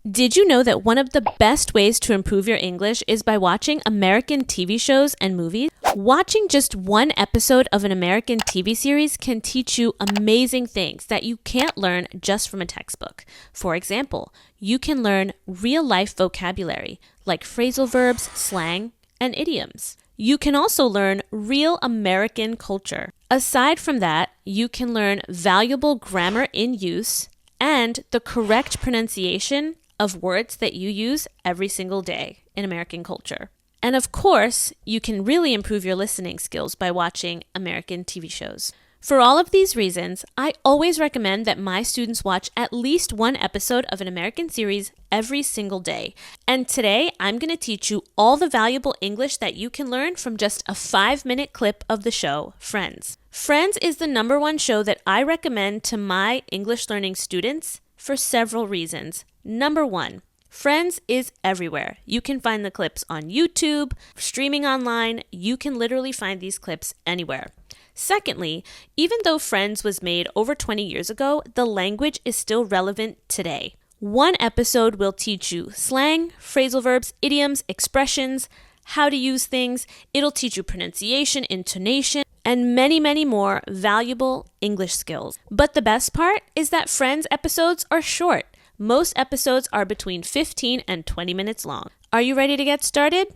Did you know that one of the best ways to improve your English is by watching American TV shows and movies? Watching just one episode of an American TV series can teach you amazing things that you can't learn just from a textbook. For example, you can learn real-life vocabulary like phrasal verbs, slang, and idioms. You can also learn real American culture. Aside from that, you can learn valuable grammar in use and the correct pronunciation of words that you use every single day in American culture. And of course, you can really improve your listening skills by watching American TV shows. For all of these reasons, I always recommend that my students watch at least one episode of an American series every single day. And today, I'm going to teach you all the valuable English that you can learn from just a 5-minute clip of the show, Friends. Friends is the #1 show that I recommend to my English learning students for several reasons. Number 1, Friends is everywhere. You can find the clips on YouTube, streaming online. You can literally find these clips anywhere. Secondly, even though Friends was made over 20 years ago, the language is still relevant today. One episode will teach you slang, phrasal verbs, idioms, expressions, how to use things. It'll teach you pronunciation, intonation, and many, many more valuable English skills. But the best part is that Friends episodes are short. Most episodes are between 15 and 20 minutes long. Are you ready to get started?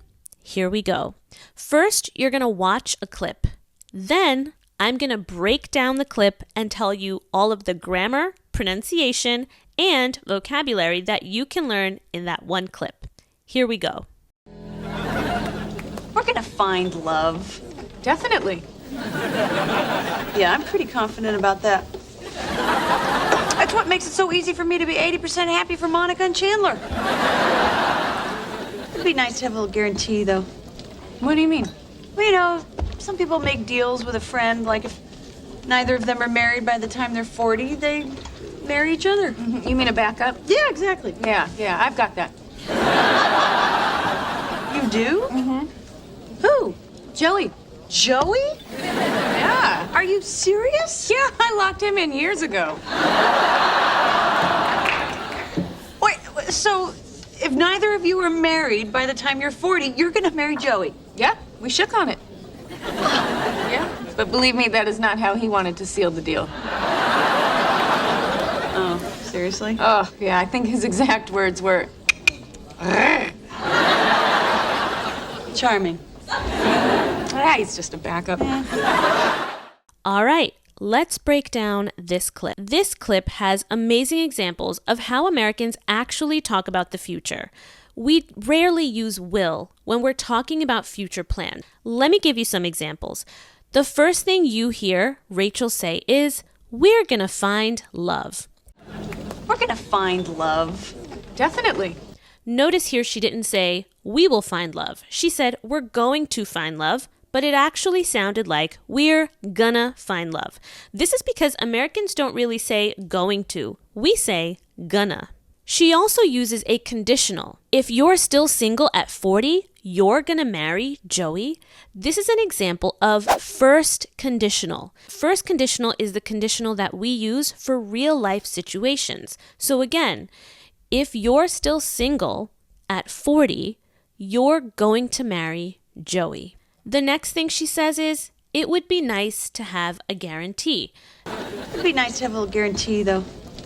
Here we go. First, you're going to watch a clip. Then, I'm going to break down the clip and tell you all of the grammar, pronunciation, and vocabulary that you can learn in that one clip. Here we go. We're going to find love. Definitely. Yeah, I'm pretty confident about that. That's what makes it so easy for me to be 80% happy for Monica and Chandler. It'd be nice to have a little guarantee, though. What do you mean? Well, you know, some people make deals with a friend, like if neither of them are married by the time they're 40, they marry each other. You mean a backup? Yeah, exactly. Yeah, I've got that. You do? Mm-hmm. Who? Joey. Joey? Yeah. Are you serious? Yeah, I locked him in years ago. Wait, so if neither of you are married by the time you're 40, you're gonna marry Joey? Yeah, we shook on it. Yeah, but believe me, that is not how he wanted to seal the deal. Oh, seriously? Oh, yeah, I think his exact words were... Charming. Ah, he's just a backup. All right, let's break down this clip. This clip has amazing examples of how Americans actually talk about the future. We rarely use will when we're talking about future plans. Let me give you some examples. The first thing you hear Rachel say is, "We're gonna find love." We're gonna find love. Definitely. Notice here she didn't say, "We will find love." She said, "We're going to find love," but it actually sounded like, "We're gonna find love." This is because Americans don't really say going to. We say gonna. She also uses a conditional. If you're still single at 40, you're gonna marry Joey. This is an example of first conditional. First conditional is the conditional that we use for real life situations. So again, if you're still single at 40, you're going to marry Joey. The next thing she says is, "It would be nice to have a guarantee." It'd be nice to have a little guarantee, though.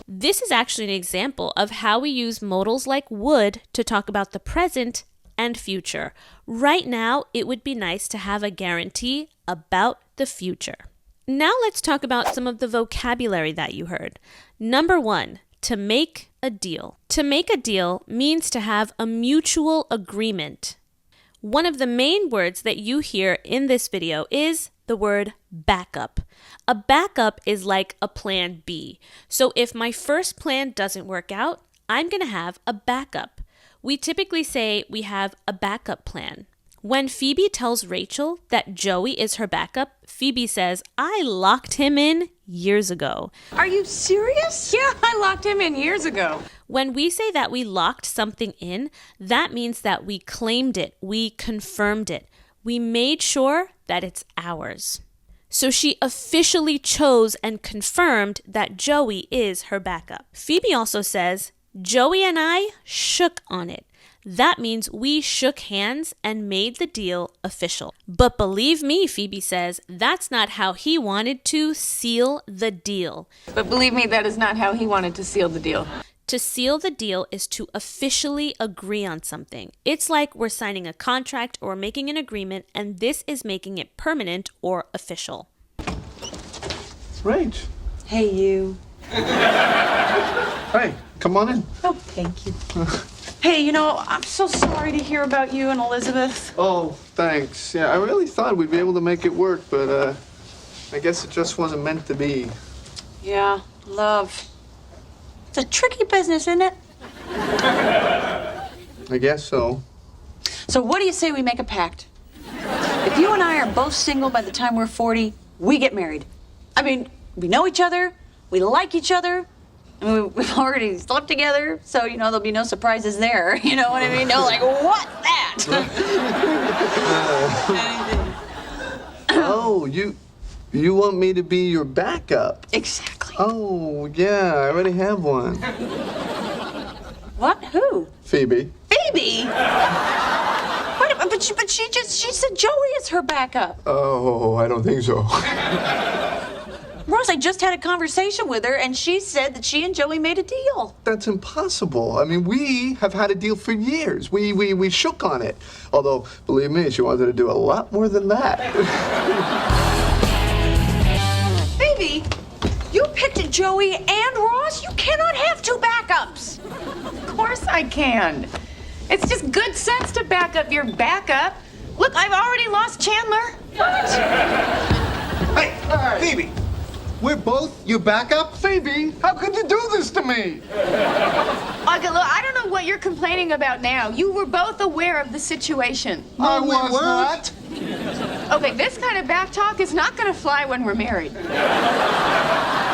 This is actually an example of how we use modals like would to talk about the present and future. Right now, it would be nice to have a guarantee about the future. Now let's talk about some of the vocabulary that you heard. Number 1, to make a deal. To make a deal means to have a mutual agreement. One of the main words that you hear in this video is the word backup. A backup is like a plan B. So if my first plan doesn't work out, I'm going to have a backup. We typically say we have a backup plan. When Phoebe tells Rachel that Joey is her backup, Phoebe says, "I locked him in years ago." Are you serious? Yeah, I locked him in years ago. When we say that we locked something in, that means that we claimed it, we confirmed it. We made sure that it's ours. So she officially chose and confirmed that Joey is her backup. Phoebe also says, Joey and I shook on it. That means we shook hands and made the deal official. But believe me, Phoebe says, that's not how he wanted to seal the deal. But believe me, that is not how he wanted to seal the deal. To seal the deal is to officially agree on something. It's like we're signing a contract or making an agreement, and this is making it permanent or official. Rach. Hey, you. Hey, come on in. Oh, thank you. Hey, you know, I'm so sorry to hear about you and Elizabeth. Oh, thanks. Yeah, I really thought we'd be able to make it work, but I guess it just wasn't meant to be. Yeah, love. It's a tricky business, isn't it? I guess so. So what do you say we make a pact? If you and I are both single by the time we're 40, we get married. I mean, we know each other, we like each other. I mean, we've already slept together, so, you know, there'll be no surprises there. You know what I mean? No, like, what that? Oh, you want me to be your backup? Exactly. Oh, yeah, I already have one. What? Who? Phoebe. Phoebe? Wait, but she said Joey is her backup. Oh, I don't think so. Ross, I just had a conversation with her, and she said that she and Joey made a deal. That's impossible. I mean, we have had a deal for years. We shook on it. Although, believe me, she wanted to do a lot more than that. Phoebe, you picked Joey and Ross? You cannot have two backups. Of course I can. It's just good sense to back up your backup. Look, I've already lost Chandler. What? Hey, Phoebe, we're both your backup? Phoebe, how could you do this to me? Okay, look, I don't know what you're complaining about now. You were both aware of the situation. I we was weren't. not. Okay, this kind of back talk is not going to fly when we're married.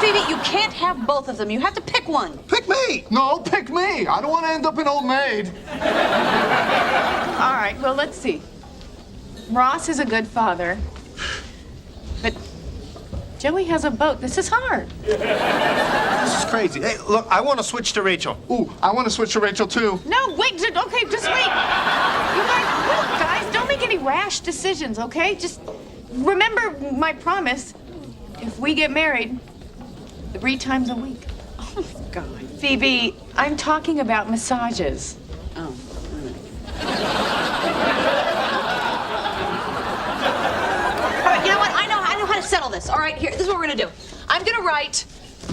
Phoebe, you can't have both of them. You have to pick one. Pick me. No, pick me. I don't want to end up an old maid. All right, well, let's see. Ross is a good father, but Joey has a boat. This is hard. This is crazy. Hey, look, I want to switch to Rachel. Ooh, I want to switch to Rachel, too. No, wait, okay, just wait. You guys, look, guys, don't make any rash decisions, okay? Just remember my promise. If we get married, 3 times a week. Oh, God. Phoebe, I'm talking about massages. Oh. All right, you know what? I know how to settle this. All right, here, this is what we're gonna do. I'm gonna write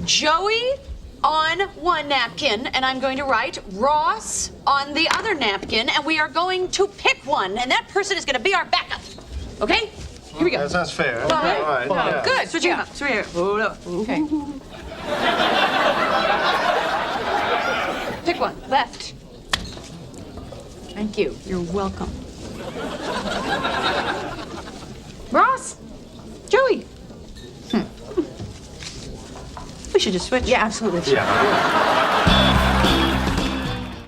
Joey on one napkin, and I'm going to write Ross on the other napkin, and we are going to pick one, and that person is gonna be our backup. Okay? Here we go. That's fair. All right. All right. Yeah. Good. Switching up. Switch here. Hold up. Okay. Pick one. Left. Thank you. You're welcome. Ross? Joey. We should just switch. Yeah, absolutely.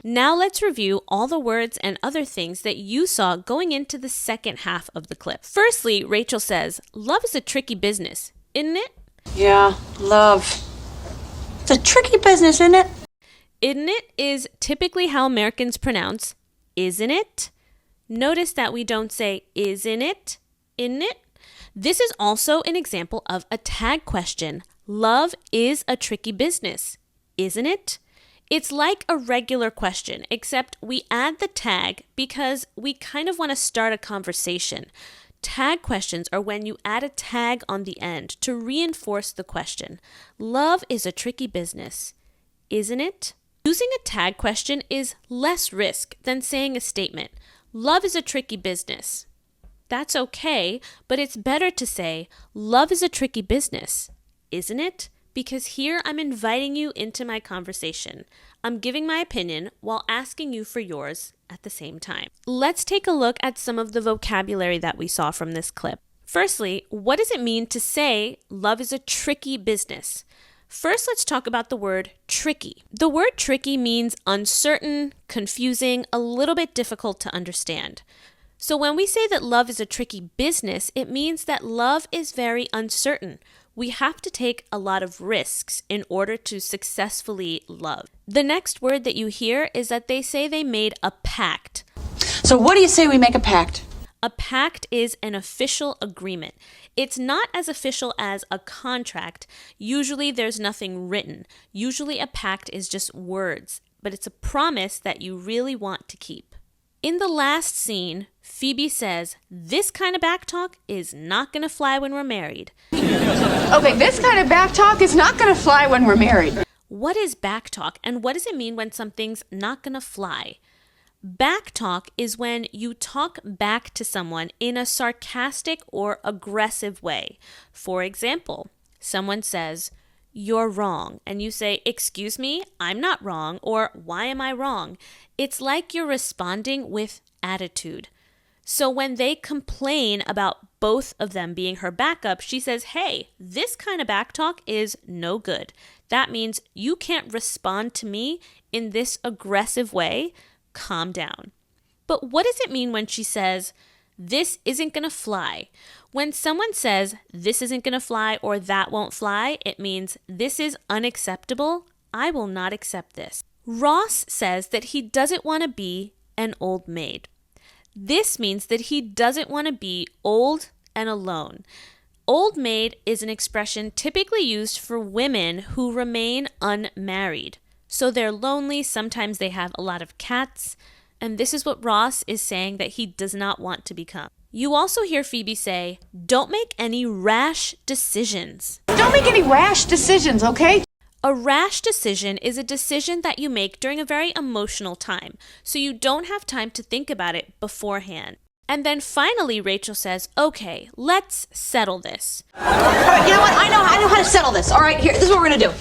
Now let's review all the words and other things that you saw going into the second half of the clip. Firstly, Rachel says, love is a tricky business, isn't it? Yeah, love. It's a tricky business, isn't it? Isn't it is typically how Americans pronounce isn't it? Notice that we don't say isn't it? Isn't it? This is also an example of a tag question. Love is a tricky business, isn't it? It's like a regular question, except we add the tag because we kind of want to start a conversation. Tag questions are when you add a tag on the end to reinforce the question. Love is a tricky business, isn't it? Using a tag question is less risk than saying a statement. Love is a tricky business. That's okay, but it's better to say, love is a tricky business, isn't it? Because here I'm inviting you into my conversation. I'm giving my opinion while asking you for yours at the same time. Let's take a look at some of the vocabulary that we saw from this clip. Firstly, what does it mean to say love is a tricky business? First, let's talk about the word tricky. The word tricky means uncertain, confusing, a little bit difficult to understand. So when we say that love is a tricky business, it means that love is very uncertain. We have to take a lot of risks in order to successfully love. The next word that you hear is that they say they made a pact. So what do you say we make a pact? A pact is an official agreement. It's not as official as a contract. Usually there's nothing written. Usually a pact is just words, but it's a promise that you really want to keep. In the last scene, Phoebe says, "This kind of backtalk is not going to fly when we're married." Okay, this kind of backtalk is not gonna fly when we're married. What is backtalk, and what does it mean when something's not going to fly? Backtalk is when you talk back to someone in a sarcastic or aggressive way. For example, someone says, "You're wrong," and you say, "Excuse me, I'm not wrong," or "Why am I wrong?" It's like you're responding with attitude. So when they complain about both of them being her backup, she says, "Hey, this kind of backtalk is no good." That means you can't respond to me in this aggressive way. Calm down. But what does it mean when she says, "This isn't going to fly"? When someone says, "This isn't going to fly" or "That won't fly," it means this is unacceptable. I will not accept this. Ross says that he doesn't want to be an old maid. This means that he doesn't want to be old and alone. Old maid is an expression typically used for women who remain unmarried. So they're lonely, sometimes they have a lot of cats, and this is what Ross is saying that he does not want to become. You also hear Phoebe say, "Don't make any rash decisions." Don't make any rash decisions, okay? A rash decision is a decision that you make during a very emotional time, so you don't have time to think about it beforehand. And then finally, Rachel says, "Okay, let's settle this." All right, you know what? I know how to settle this. All right, here, this is what we're gonna do.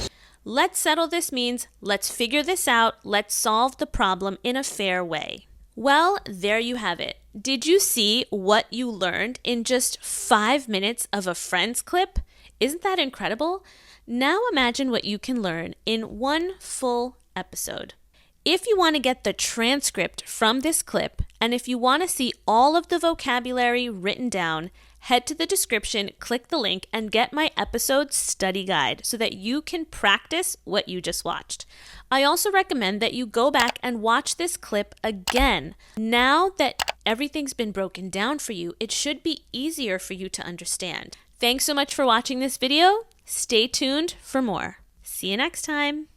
Let's settle this means let's figure this out. Let's solve the problem in a fair way. Well, there you have it. Did you see what you learned in just 5 minutes of a Friends clip? Isn't that incredible? Now imagine what you can learn in one full episode. If you want to get the transcript from this clip, and if you want to see all of the vocabulary written down, head to the description, click the link, and get my episode study guide so that you can practice what you just watched. I also recommend that you go back and watch this clip again. Now that everything's been broken down for you, it should be easier for you to understand. Thanks so much for watching this video. Stay tuned for more. See you next time.